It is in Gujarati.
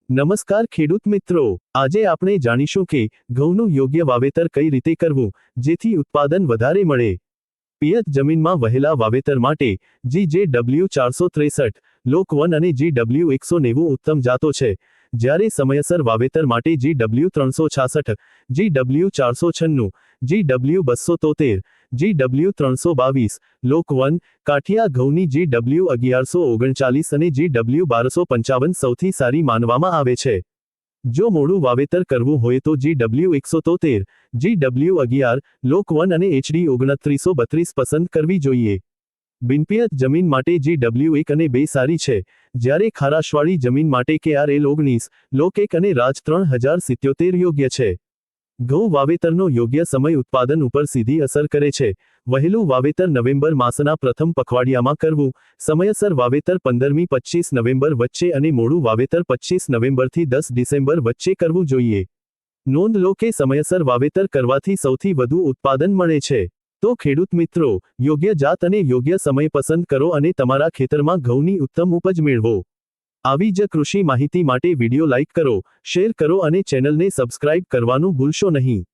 નમસ્કાર ખેડૂત મિત્રો, આજે આપણે જાણીશું કે ઘઉંનું યોગ્ય વાવેતર કઈ રીતે કરવું જેથી ઉત્પાદન વધારે મળે। પિયત જમીનમાં વહેલા વાવેતર માટે GJW 463, લોક 1 અને GW 190 ઉત્તમ જાતો છે, જ્યારે સમયસર વાવેતર માટે GW 366, GW 496, GW 273, GW 322, લોક 1, કાઠિયા ઘઉંની GW 1139 અને GW 1255 સૌથી સારી માનવામાં આવે છે। જો મોડું વાવેતર કરવું હોય તો GW 173, GW 11, લોક 1 અને HD 2932 પસંદ કરવી જોઈએ। બિનપિયત જમીન માટે GW 1 અને 2 સારી છે, જ્યારે ખારાશવાળી જમીન માટે KRL 19, લોક 1 અને રાજ 3077 યોગ્ય છે। ઘઉં વાવેતરનો યોગ્ય સમય ઉત્પાદન ઉપર સીધી અસર કરે છે। વહેલું વાવેતર નવેમ્બર માસના પ્રથમ પખવાડિયામાં કરવું, સમયસર વાવેતર 15મી 25 નવેમ્બર વચ્ચે અને મોડું વાવેતર 25 નવેમ્બરથી 10 ડિસેમ્બર વચ્ચે કરવું જોઈએ। નોંધ લો કે સમયસર વાવેતર કરવાથી સૌથી વધુ ઉત્પાદન મળે છે। તો ખેડૂત મિત્રો, યોગ્ય જાત અને યોગ્ય સમય પસંદ કરો અને તમારા ખેતરમાં ઘઉંની ઉત્તમ ઉપજ મેળવો। આવી જ કૃષિ માહિતી માટે વિડિયો લાઇક કરો, શેર કરો અને ચેનલને સબસ્ક્રાઇબ કરવાનું ભૂલશો નહીં।